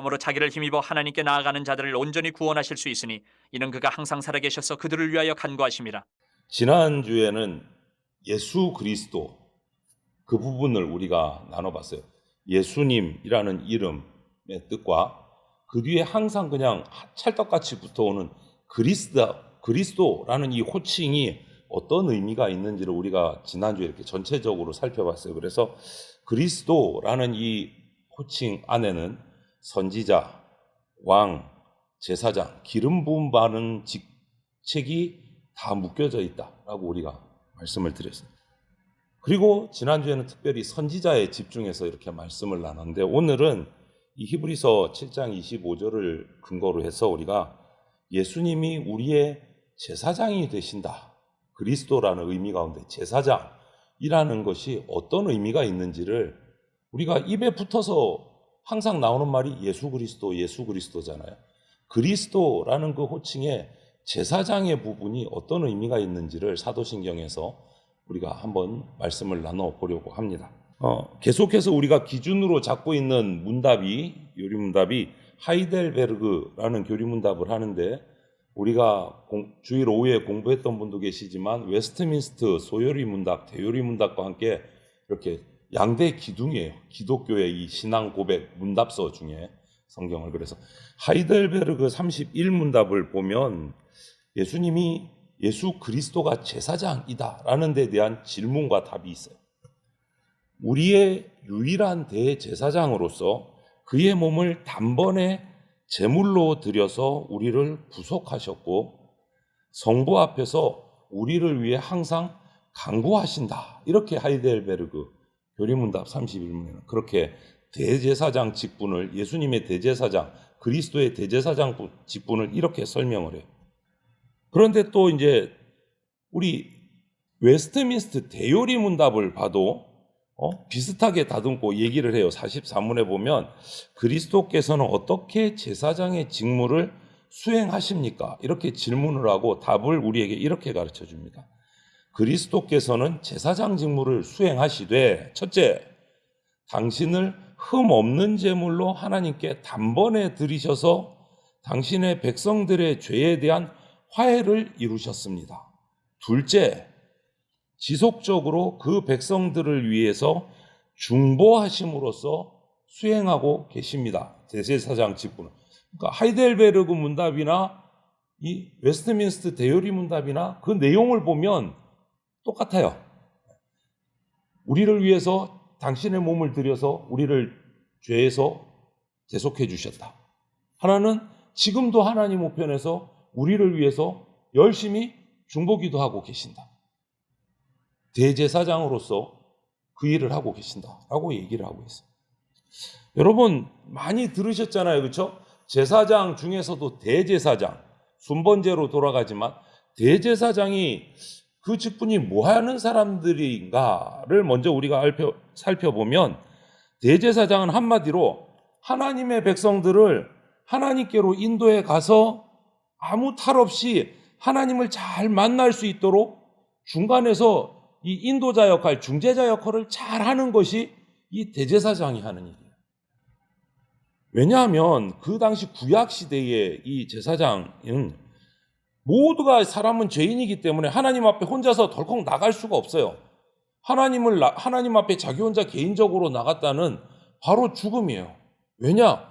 그러므로 자기를 힘입어 하나님께 나아가는 자들을 온전히 구원하실 수 있으니 이는 그가 항상 살아계셔서 그들을 위하여 간구하심이라. 지난주에는 예수 그리스도 그 부분을 우리가 나눠봤어요. 예수님이라는 이름의 뜻과 그 뒤에 항상 그냥 찰떡같이 붙어오는 그리스도라는 이 호칭이 어떤 의미가 있는지를 우리가 지난주에 이렇게 전체적으로 살펴봤어요. 그래서 그리스도라는 이 호칭 안에는 선지자, 왕, 제사장, 기름 부음 받은 직책이 다 묶여져 있다라고 우리가 말씀을 드렸어요. 그리고 지난주에는 특별히 선지자에 집중해서 이렇게 말씀을 나눴는데 오늘은 이 히브리서 7장 25절을 근거로 해서 우리가 예수님이 우리의 제사장이 되신다. 그리스도라는 의미 가운데 제사장이라는 것이 어떤 의미가 있는지를 우리가 입에 붙어서 항상 나오는 말이 예수 그리스도잖아요. 그리스도라는 그 호칭에 제사장의 부분이 어떤 의미가 있는지를 사도신경에서 우리가 한번 말씀을 나눠보려고 합니다. 계속해서 우리가 기준으로 잡고 있는 요리문답이 하이델베르그라는 교리문답을 하는데 우리가 주일 오후에 공부했던 분도 계시지만 웨스트민스터 소요리문답, 대요리문답과 함께 이렇게 양대 기둥이에요. 기독교의 이 신앙 고백 문답서 중에 성경을. 그래서 하이델베르그 31문답을 보면 예수님이 예수 그리스도가 제사장이다라는 데 대한 질문과 답이 있어요. 우리의 유일한 대제사장으로서 그의 몸을 단번에 제물로 드려서 우리를 구속하셨고 성부 앞에서 우리를 위해 항상 간구하신다. 이렇게 하이델베르그 교리문답 31문에는 그렇게 대제사장 직분을, 예수님의 대제사장, 그리스도의 대제사장 직분을 이렇게 설명을 해요. 그런데 또 이제 우리 웨스트민스터 대요리문답을 봐도 비슷하게 다듬고 얘기를 해요. 44문에 보면 그리스도께서는 어떻게 제사장의 직무를 수행하십니까? 이렇게 질문을 하고 답을 우리에게 이렇게 가르쳐 줍니다. 그리스도께서는 제사장 직무를 수행하시되 첫째, 당신을 흠 없는 제물로 하나님께 단번에 드리셔서 당신의 백성들의 죄에 대한 화해를 이루셨습니다. 둘째, 지속적으로 그 백성들을 위해서 중보하심으로써 수행하고 계십니다. 대제사장 직분은. 그러니까 하이델베르그 문답이나 이 웨스트민스터 대요리 문답이나 그 내용을 보면 똑같아요. 우리를 위해서 당신의 몸을 들여서 우리를 죄에서 대속해 주셨다. 하나는 지금도 하나님 우편에서 우리를 위해서 열심히 중보기도 계신다. 대제사장으로서 그 일을 하고 계신다라고 얘기를 하고 있어요. 여러분 많이 들으셨잖아요. 그렇죠? 제사장 중에서도 대제사장, 순번제로 돌아가지만 대제사장이 그 직분이 뭐 하는 사람들인가를 먼저 우리가 살펴보면 대제사장은 한마디로 하나님의 백성들을 하나님께로 인도해 가서 아무 탈 없이 하나님을 잘 만날 수 있도록 중간에서 이 인도자 역할, 중재자 역할을 잘 하는 것이 이 대제사장이 하는 일이에요. 왜냐하면 그 당시 구약 시대의 이 제사장은 모두가 사람은 죄인이기 때문에 하나님 앞에 혼자서 덜컥 나갈 수가 없어요. 하나님 앞에 자기 혼자 개인적으로 나갔다는 바로 죽음이에요. 왜냐?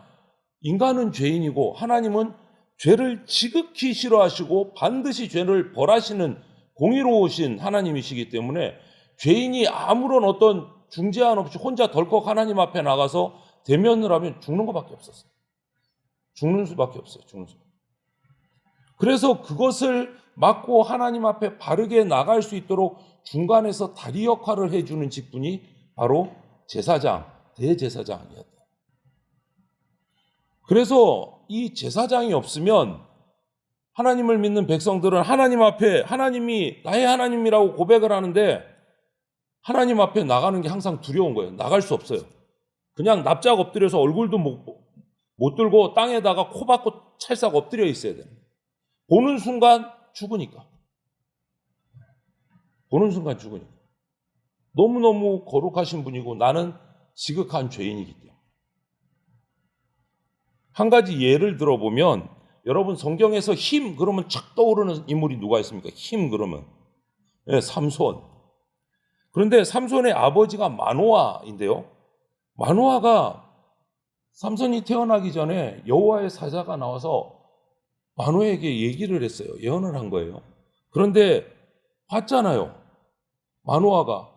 인간은 죄인이고 하나님은 죄를 지극히 싫어하시고 반드시 죄를 벌하시는 공의로우신 하나님이시기 때문에 죄인이 아무런 어떤 중재안 없이 혼자 덜컥 하나님 앞에 나가서 대면을 하면 죽는 것밖에 없었어요. 죽는 수밖에 없어요. 그래서 그것을 막고 하나님 앞에 바르게 나갈 수 있도록 중간에서 다리 역할을 해주는 직분이 바로 제사장, 대제사장이었다. 그래서 이 제사장이 없으면 하나님을 믿는 백성들은 하나님 앞에 하나님이 나의 하나님이라고 고백을 하는데 하나님 앞에 나가는 게 항상 두려운 거예요. 나갈 수 없어요. 그냥 납작 엎드려서 얼굴도 못 들고 땅에다가 코 박고 찰싹 엎드려 있어야 돼요. 보는 순간 죽으니까. 너무너무 거룩하신 분이고 나는 지극한 죄인이기 때문에. 한 가지 예를 들어보면 여러분 성경에서 힘 그러면 착 떠오르는 인물이 누가 있습니까? 힘 그러면 삼손. 그런데 삼손의 아버지가 마노아인데요. 마노아가 삼손이 태어나기 전에 여호와의 사자가 나와서 마노아에게 얘기를 했어요. 예언을 한 거예요. 그런데 봤잖아요. 마노아가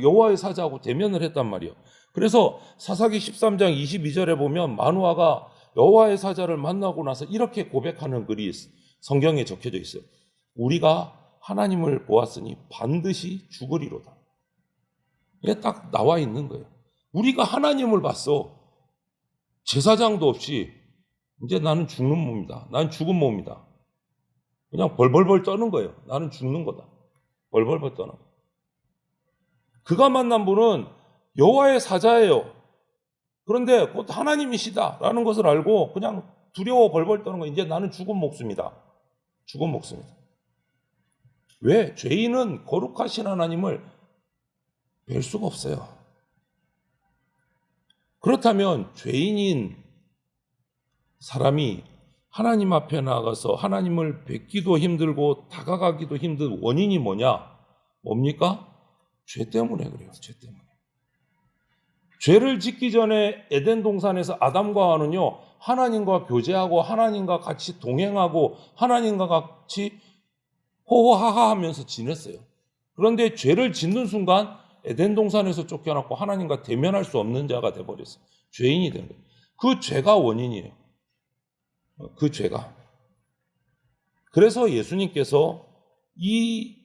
여호와의 사자하고 대면을 했단 말이에요. 그래서 사사기 13장 22절에 보면 마노아가 여호와의 사자를 만나고 나서 이렇게 고백하는 글이 성경에 적혀져 있어요. 우리가 하나님을 보았으니 반드시 죽으리로다. 이게 딱 나와 있는 거예요. 우리가 하나님을 봤어. 제사장도 없이 이제 나는 죽는 몸이다. 나는 죽은 몸이다. 그냥 벌벌벌 떠는 거예요. 나는 죽는 거다. 벌벌벌 떠는 거예요. 그가 만난 분은 여호와의 사자예요. 그런데 곧 하나님이시다라는 것을 알고 그냥 두려워 벌벌 떠는 거예요. 이제 나는 죽은 목숨이다. 죽은 목숨이다. 왜? 죄인은 거룩하신 하나님을 뵐 수가 없어요. 그렇다면 죄인인 사람이 하나님 앞에 나가서 하나님을 뵙기도 힘들고 다가가기도 힘든 원인이 뭐냐? 뭡니까? 죄 때문에 그래요. 죄 때문에. 죄를 짓기 전에 에덴 동산에서 아담과 하와는요, 하나님과 교제하고 하나님과 같이 동행하고 하나님과 같이 호호하하 하면서 지냈어요. 그런데 죄를 짓는 순간 에덴 동산에서 쫓겨났고 하나님과 대면할 수 없는 자가 돼버렸어요. 죄인이 된 거예요. 그 죄가 원인이에요. 그 죄가. 그래서 예수님께서 이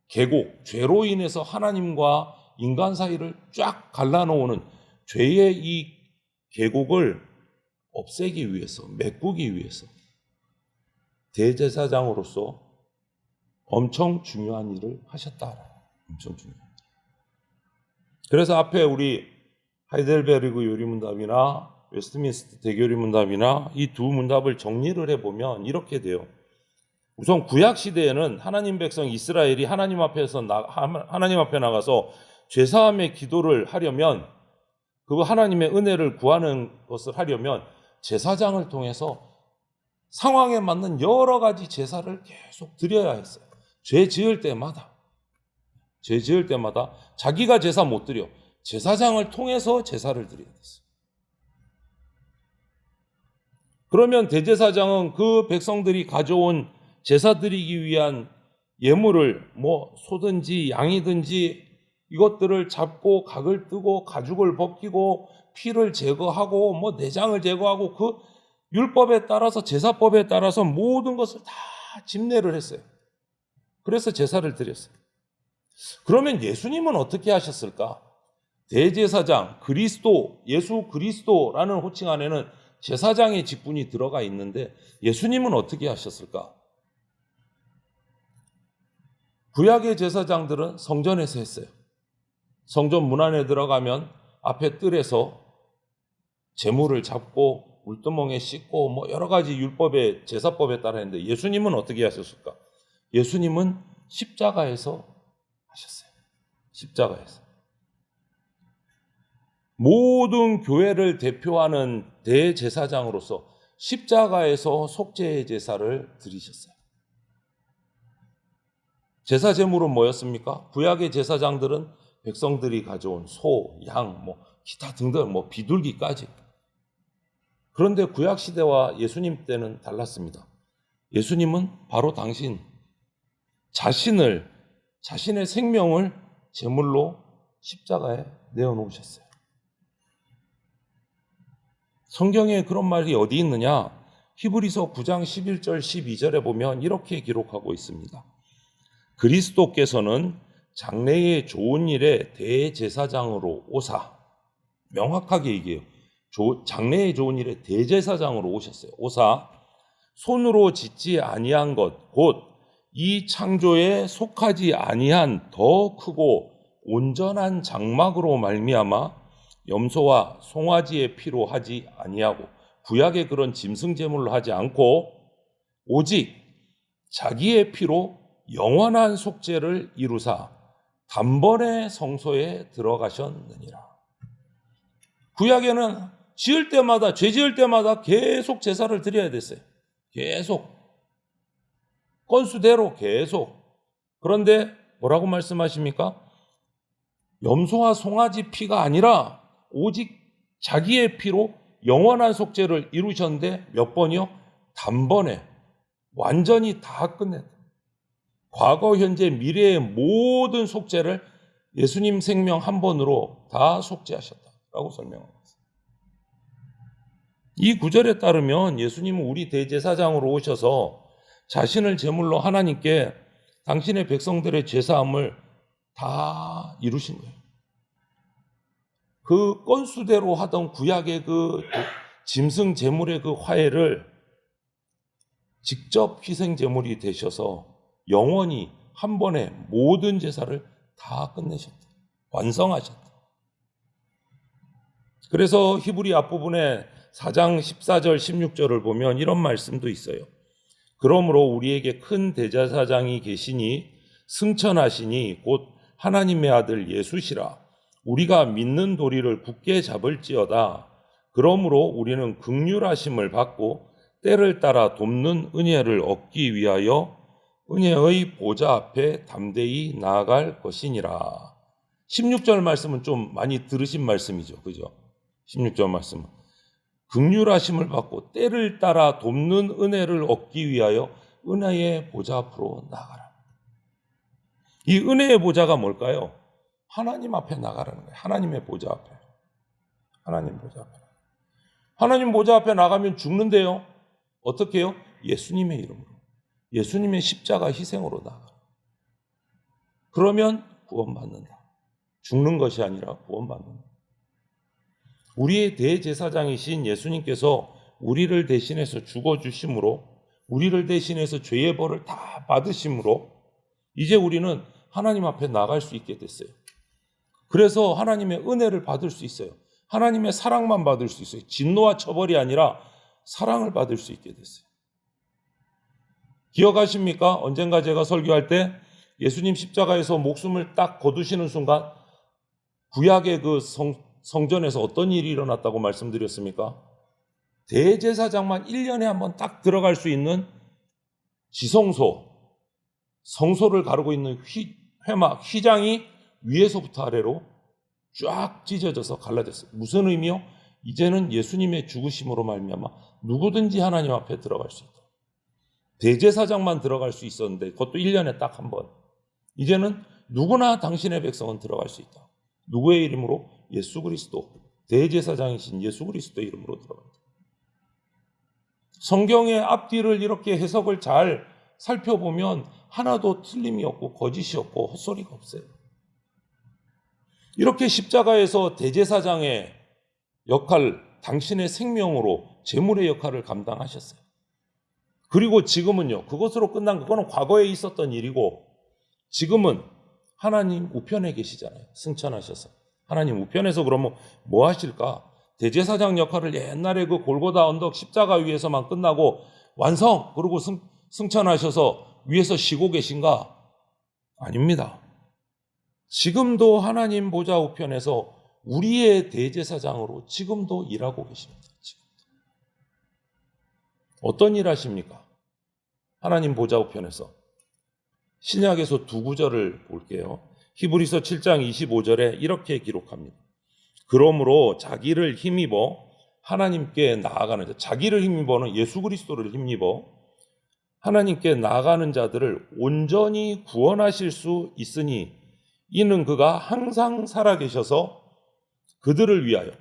계곡, 죄로 인해서 하나님과 인간 사이를 쫙 갈라놓는 죄의 이 계곡을 없애기 위해서, 메꾸기 위해서 대제사장으로서 엄청 중요한 일을 하셨다. 엄청 중요한 일. 그래서 앞에 우리 하이델베르그 요리문답이나 웨스트민스터 대교리문답이나 이 두 문답을 정리를 해보면 이렇게 돼요. 우선 구약 시대에는 하나님 백성 이스라엘이 하나님 앞에 나가서 죄사함의 기도를 하려면, 그 하나님의 은혜를 구하는 것을 하려면 제사장을 통해서 상황에 맞는 여러 가지 제사를 계속 드려야 했어요. 죄 지을 때마다 자기가 제사 못 드려 제사장을 통해서 제사를 드려야 됐어요. 그러면 대제사장은 그 백성들이 가져온 제사 드리기 위한 예물을 소든지 양이든지 이것들을 잡고 각을 뜨고 가죽을 벗기고 피를 제거하고 내장을 제거하고 그 율법에 따라서 제사법에 따라서 모든 것을 다 집례를 했어요. 그래서 제사를 드렸어요. 그러면 예수님은 어떻게 하셨을까? 대제사장, 그리스도, 예수 그리스도라는 호칭 안에는 제사장의 직분이 들어가 있는데 예수님은 어떻게 하셨을까? 구약의 제사장들은 성전에서 했어요. 성전 문 안에 들어가면 앞에 뜰에서 제물을 잡고 물두멍에 씻고 여러 가지 율법의 제사법에 따라 했는데 예수님은 어떻게 하셨을까? 예수님은 십자가에서 하셨어요. 십자가에서. 모든 교회를 대표하는 대제사장으로서 십자가에서 속죄의 제사를 드리셨어요. 제사 제물은 뭐였습니까? 구약의 제사장들은 백성들이 가져온 소, 양, 기타 등등 비둘기까지. 그런데 구약 시대와 예수님 때는 달랐습니다. 예수님은 바로 당신 자신의 생명을 제물로 십자가에 내어놓으셨어요. 성경에 그런 말이 어디 있느냐? 히브리서 9장 11절 12절에 보면 이렇게 기록하고 있습니다. 그리스도께서는 장래의 좋은 일에 대제사장으로 오사, 명확하게 얘기해요. 장래의 좋은 일에 대제사장으로 오셨어요. 오사, 손으로 짓지 아니한 것, 곧 이 창조에 속하지 아니한 더 크고 온전한 장막으로 말미암아 염소와 송아지의 피로 하지 아니하고 구약의 그런 짐승 제물로 하지 않고 오직 자기의 피로 영원한 속죄를 이루사 단번에 성소에 들어가셨느니라. 구약에는 지을 때마다, 죄 지을 때마다 계속 제사를 드려야 됐어요. 계속. 건수대로 계속. 그런데 뭐라고 말씀하십니까? 염소와 송아지 피가 아니라 오직 자기의 피로 영원한 속죄를 이루셨는데 몇 번이요? 단번에 완전히 다 끝냈다. 과거, 현재, 미래의 모든 속죄를 예수님 생명 한 번으로 다 속죄하셨다라고 설명합니다. 이 구절에 따르면 예수님은 우리 대제사장으로 오셔서 자신을 제물로 하나님께 당신의 백성들의 죄사함을 다 이루신 거예요. 그 건수대로 하던 구약의 그 짐승 제물의 그 화해를 직접 희생 제물이 되셔서 영원히 한 번에 모든 제사를 다 끝내셨다. 완성하셨다. 그래서 히브리 앞부분에 4장 14절 16절을 보면 이런 말씀도 있어요. 그러므로 우리에게 큰 대제사장이 계시니 승천하시니 곧 하나님의 아들 예수시라. 우리가 믿는 도리를 굳게 잡을지어다. 그러므로 우리는 긍휼하심을 받고 때를 따라 돕는 은혜를 얻기 위하여 은혜의 보좌 앞에 담대히 나아갈 것이니라. 16절 말씀은 좀 많이 들으신 말씀이죠. 그죠? 16절 말씀은 긍휼하심을 받고 때를 따라 돕는 은혜를 얻기 위하여 은혜의 보좌 앞으로 나가라. 이 은혜의 보좌가 뭘까요? 하나님 앞에 나가라는 거예요. 하나님의 보좌 앞에. 하나님 보좌 앞에. 하나님 보좌 앞에 나가면 죽는데요. 어떻게 해요? 예수님의 이름으로. 예수님의 십자가 희생으로 나가라. 그러면 구원받는다. 죽는 것이 아니라 구원받는다. 우리의 대제사장이신 예수님께서 우리를 대신해서 죽어주심으로, 우리를 대신해서 죄의 벌을 다 받으심으로 이제 우리는 하나님 앞에 나갈 수 있게 됐어요. 그래서 하나님의 은혜를 받을 수 있어요. 하나님의 사랑만 받을 수 있어요. 진노와 처벌이 아니라 사랑을 받을 수 있게 됐어요. 기억하십니까? 언젠가 제가 설교할 때 예수님 십자가에서 목숨을 딱 거두시는 순간 구약의 그 성전에서 어떤 일이 일어났다고 말씀드렸습니까? 대제사장만 1년에 한번 딱 들어갈 수 있는 지성소, 성소를 가르고 있는 회막, 휘장이 위에서부터 아래로 쫙 찢어져서 갈라졌어요. 무슨 의미요? 이제는 예수님의 죽으심으로 말미암아 누구든지 하나님 앞에 들어갈 수 있다. 대제사장만 들어갈 수 있었는데 그것도 1년에 딱 한 번. 이제는 누구나 당신의 백성은 들어갈 수 있다. 누구의 이름으로? 예수 그리스도, 대제사장이신 예수 그리스도의 이름으로 들어간다. 성경의 앞뒤를 이렇게 해석을 잘 살펴보면 하나도 틀림이 없고 거짓이 없고 헛소리가 없어요. 이렇게 십자가에서 대제사장의 역할, 당신의 생명으로 제물의 역할을 감당하셨어요. 그리고 지금은요, 그것으로 끝난 그거는 과거에 있었던 일이고 지금은 하나님 우편에 계시잖아요. 승천하셔서. 하나님 우편에서 그러면 뭐 하실까? 대제사장 역할을 옛날에 그 골고다 언덕 십자가 위에서만 끝나고 완성! 그러고 승천하셔서 위에서 쉬고 계신가? 아닙니다. 지금도 하나님 보좌 우편에서 우리의 대제사장으로 지금도 일하고 계십니다. 어떤 일 하십니까? 하나님 보좌 우편에서. 신약에서 두 구절을 볼게요. 히브리서 7장 25절에 이렇게 기록합니다. 그러므로 자기를 힘입어 하나님께 나아가는 자, 자기를 힘입어는 예수 그리스도를 힘입어 하나님께 나아가는 자들을 온전히 구원하실 수 있으니 이는 그가 항상 살아계셔서 그들을 위하여,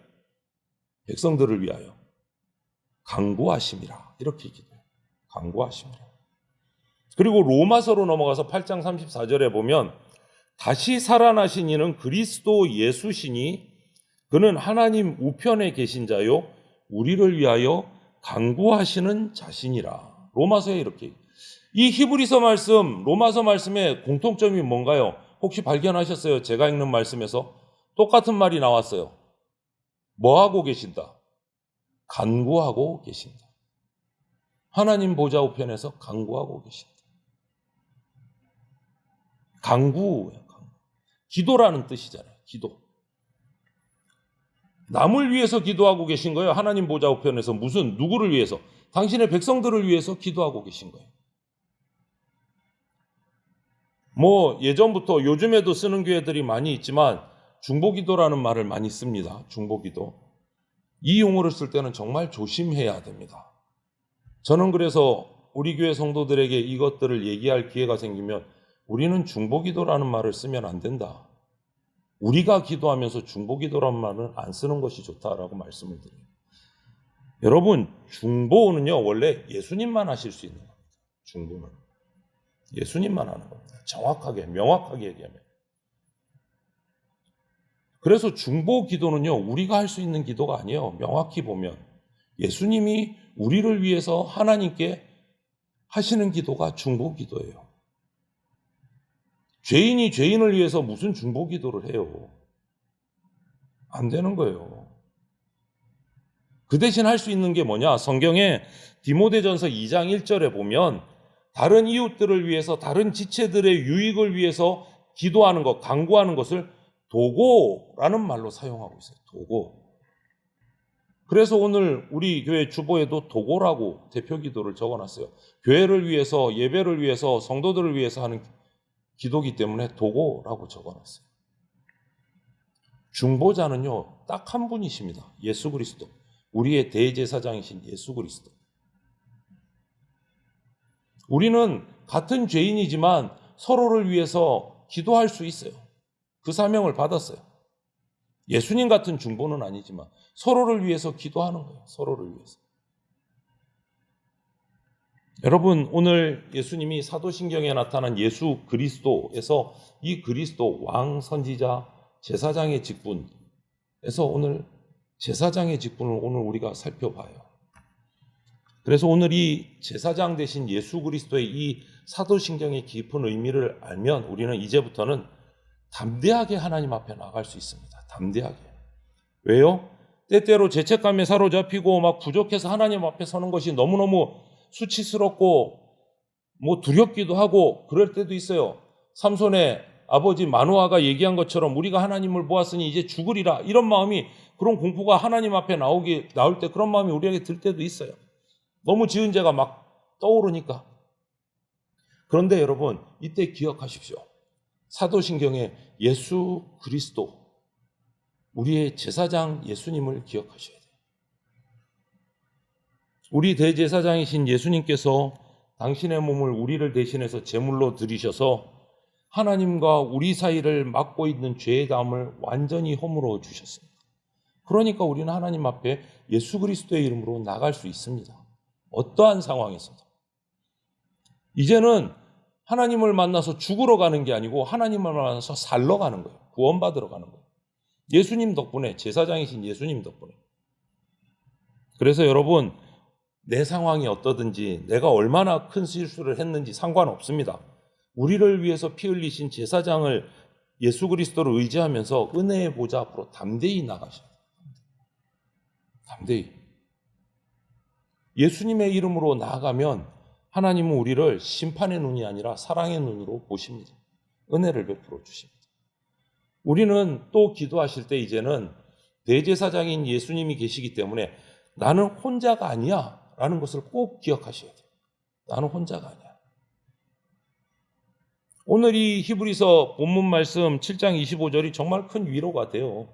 백성들을 위하여 강구하심이라. 이렇게 기도해요. 강구하심이라. 그리고 로마서로 넘어가서 8장 34절에 보면 다시 살아나신 이는 그리스도 예수시니 그는 하나님 우편에 계신 자요 우리를 위하여 강구하시는 자신이라. 로마서에 이렇게. 이 히브리서 말씀, 로마서 말씀의 공통점이 뭔가요? 혹시 발견하셨어요? 제가 읽는 말씀에서 똑같은 말이 나왔어요. 뭐 하고 계신다? 간구하고 계신다. 하나님 보좌 우편에서 간구하고 계신다. 간구예요. 기도라는 뜻이잖아요. 기도. 남을 위해서 기도하고 계신 거예요. 하나님 보좌 우편에서 무슨 누구를 위해서? 당신의 백성들을 위해서 기도하고 계신 거예요. 뭐 예전부터 요즘에도 쓰는 교회들이 많이 있지만 중보기도라는 말을 많이 씁니다. 중보기도. 이 용어를 쓸 때는 정말 조심해야 됩니다. 저는 그래서 우리 교회 성도들에게 이것들을 얘기할 기회가 생기면 우리는 중보기도라는 말을 쓰면 안 된다. 우리가 기도하면서 중보기도라는 말은 안 쓰는 것이 좋다라고 말씀을 드려요. 여러분, 중보는요 원래 예수님만 하실 수 있는 겁니다. 중보는 예수님만 하는 겁니다. 정확하게 명확하게 얘기하면. 그래서 중보기도는요 우리가 할 수 있는 기도가 아니에요. 명확히 보면 예수님이 우리를 위해서 하나님께 하시는 기도가 중보기도예요. 죄인이 죄인을 위해서 무슨 중보기도를 해요? 안 되는 거예요. 그 대신 할 수 있는 게 뭐냐? 성경에 디모데전서 2장 1절에 보면 다른 이웃들을 위해서 다른 지체들의 유익을 위해서 기도하는 것, 간구하는 것을 도고라는 말로 사용하고 있어요. 도고. 그래서 오늘 우리 교회 주보에도 도고라고 대표 기도를 적어놨어요. 교회를 위해서, 예배를 위해서, 성도들을 위해서 하는 기도기 때문에 도고라고 적어놨어요. 중보자는요 딱 한 분이십니다. 예수 그리스도. 우리의 대제사장이신 예수 그리스도. 우리는 같은 죄인이지만 서로를 위해서 기도할 수 있어요. 그 사명을 받았어요. 예수님 같은 중보는 아니지만 서로를 위해서 기도하는 거예요. 서로를 위해서. 여러분, 오늘 예수님이 사도신경에 나타난 예수 그리스도에서 이 그리스도 왕, 선지자, 제사장의 직분에서 오늘 제사장의 직분을 오늘 우리가 살펴봐요. 그래서 오늘 이 제사장 되신 예수 그리스도의 이 사도신경의 깊은 의미를 알면 우리는 이제부터는 담대하게 하나님 앞에 나갈 수 있습니다. 담대하게. 왜요? 때때로 죄책감에 사로잡히고 막 부족해서 하나님 앞에 서는 것이 너무너무 수치스럽고 뭐 두렵기도 하고 그럴 때도 있어요. 삼손의 아버지 마노아가 얘기한 것처럼 우리가 하나님을 보았으니 이제 죽으리라, 이런 마음이, 그런 공포가 하나님 앞에 나올 때 그런 마음이 우리에게 들 때도 있어요. 너무 지은 죄가 막 떠오르니까. 그런데 여러분, 이때 기억하십시오. 사도신경의 예수 그리스도, 우리의 제사장 예수님을 기억하셔야 돼요. 우리 대제사장이신 예수님께서 당신의 몸을 우리를 대신해서 제물로 드리셔서 하나님과 우리 사이를 막고 있는 죄의 담을 완전히 허물어 주셨습니다. 그러니까 우리는 하나님 앞에 예수 그리스도의 이름으로 나갈 수 있습니다. 어떠한 상황에서도. 이제는 하나님을 만나서 죽으러 가는 게 아니고 하나님을 만나서 살러 가는 거예요. 구원받으러 가는 거예요. 예수님 덕분에, 제사장이신 예수님 덕분에. 그래서 여러분, 내 상황이 어떠든지 내가 얼마나 큰 실수를 했는지 상관없습니다. 우리를 위해서 피 흘리신 제사장을, 예수 그리스도를 의지하면서 은혜의 보좌 앞으로 담대히 나가셔야 돼요. 담대히. 예수님의 이름으로 나아가면 하나님은 우리를 심판의 눈이 아니라 사랑의 눈으로 보십니다. 은혜를 베풀어 주십니다. 우리는 또 기도하실 때 이제는 대제사장인 예수님이 계시기 때문에 나는 혼자가 아니야 라는 것을 꼭 기억하셔야 돼요. 나는 혼자가 아니야. 오늘 이 히브리서 본문 말씀 7장 25절이 정말 큰 위로가 돼요.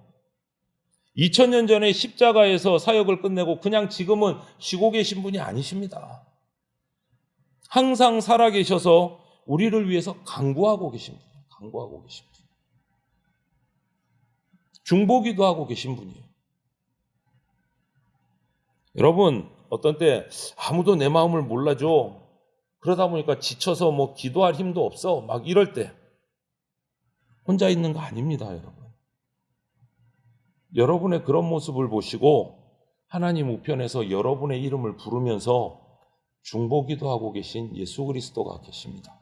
2000년 전에 십자가에서 사역을 끝내고 그냥 지금은 쉬고 계신 분이 아니십니다. 항상 살아계셔서 우리를 위해서 간구하고 계신 분이에요. 간구하고 계신 분. 중보기도 하고 계신 분이에요. 여러분, 어떤 때 아무도 내 마음을 몰라줘. 그러다 보니까 지쳐서 뭐 기도할 힘도 없어. 막 이럴 때 혼자 있는 거 아닙니다, 여러분. 여러분의 그런 모습을 보시고 하나님 우편에서 여러분의 이름을 부르면서 중보기도 하고 계신 예수 그리스도가 계십니다.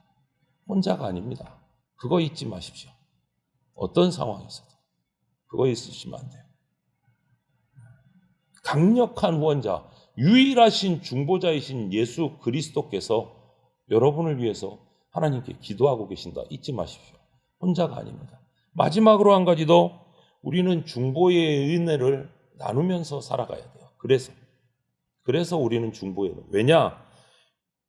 혼자가 아닙니다. 그거 잊지 마십시오. 어떤 상황에서도 그거 있으시면 안 돼요. 강력한 후원자, 유일하신 중보자이신 예수 그리스도께서 여러분을 위해서 하나님께 기도하고 계신다. 잊지 마십시오. 혼자가 아닙니다. 마지막으로 한 가지 더, 우리는 중보의 은혜를 나누면서 살아가야 돼요. 그래서 우리는 중보해요. 왜냐?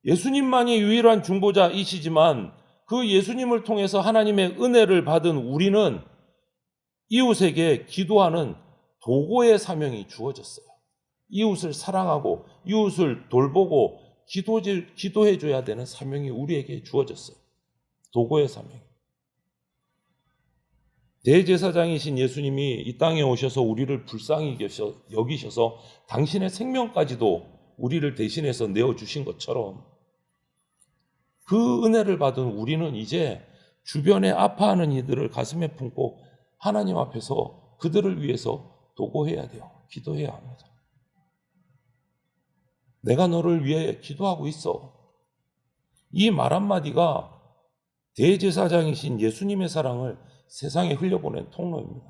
예수님만이 유일한 중보자이시지만 그 예수님을 통해서 하나님의 은혜를 받은 우리는 이웃에게 기도하는 도구의 사명이 주어졌어요. 이웃을 사랑하고 이웃을 돌보고 기도해 줘야 되는 사명이 우리에게 주어졌어요. 도구의 사명. 대제사장이신 예수님이 이 땅에 오셔서 우리를 불쌍히 여기셔서 당신의 생명까지도 우리를 대신해서 내어주신 것처럼 그 은혜를 받은 우리는 이제 주변에 아파하는 이들을 가슴에 품고 하나님 앞에서 그들을 위해서 도구해야 돼요. 기도해야 합니다. 내가 너를 위해 기도하고 있어. 이 말 한마디가 대제사장이신 예수님의 사랑을 세상에 흘려보낸 통로입니다.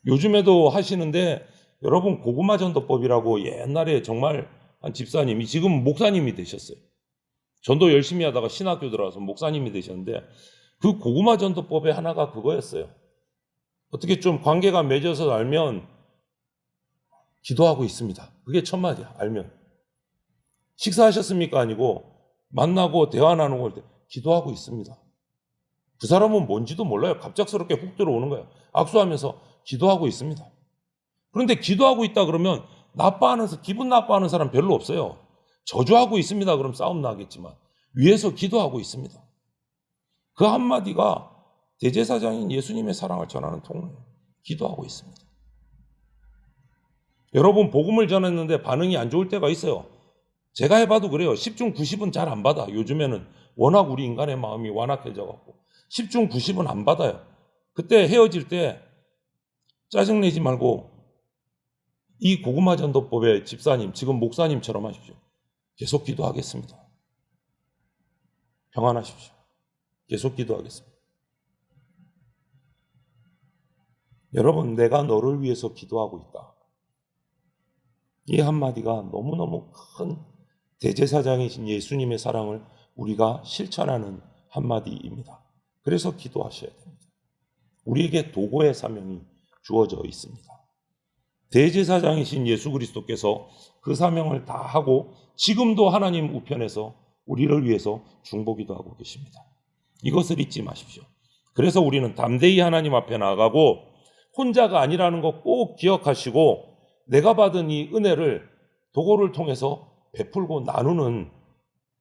요즘에도 하시는데 여러분 고구마 전도법이라고 옛날에 정말 한 집사님이 지금 목사님이 되셨어요. 전도 열심히 하다가 신학교 들어와서 목사님이 되셨는데 그 고구마 전도법의 하나가 그거였어요. 어떻게 좀 관계가 맺어서 알면 기도하고 있습니다. 그게 첫 마디야. 알면. 식사하셨습니까? 아니고 만나고 대화 나누고 할 때 기도하고 있습니다. 그 사람은 뭔지도 몰라요. 갑작스럽게 훅 들어오는 거예요. 악수하면서 기도하고 있습니다. 그런데 기도하고 있다 그러면 기분 나빠하는 사람 별로 없어요. 저주하고 있습니다. 그럼 싸움 나겠지만 위에서 기도하고 있습니다. 그 한마디가 대제사장인 예수님의 사랑을 전하는 통로예요. 기도하고 있습니다. 여러분 복음을 전했는데 반응이 안 좋을 때가 있어요. 제가 해봐도 그래요. 10중 90은 잘 안 받아. 요즘에는 워낙 우리 인간의 마음이 완악해져갖고 10중 90은 안 받아요. 그때 헤어질 때 짜증내지 말고 이 고구마 전도법의 집사님, 지금 목사님처럼 하십시오. 계속 기도하겠습니다. 평안하십시오. 계속 기도하겠습니다. 여러분, 내가 너를 위해서 기도하고 있다. 이 한마디가 너무너무 큰 대제사장이신 예수님의 사랑을 우리가 실천하는 한마디입니다. 그래서 기도하셔야 됩니다. 우리에게 도구의 사명이 주어져 있습니다. 대제사장이신 예수 그리스도께서 그 사명을 다 하고 지금도 하나님 우편에서 우리를 위해서 중보기도 하고 계십니다. 이것을 잊지 마십시오. 그래서 우리는 담대히 하나님 앞에 나아가고 혼자가 아니라는 것 꼭 기억하시고 내가 받은 이 은혜를 도구를 통해서 베풀고 나누는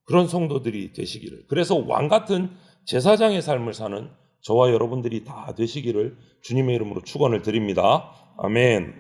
그런 성도들이 되시기를, 그래서 왕같은 제사장의 삶을 사는 저와 여러분들이 다 되시기를 주님의 이름으로 축원을 드립니다. 아멘.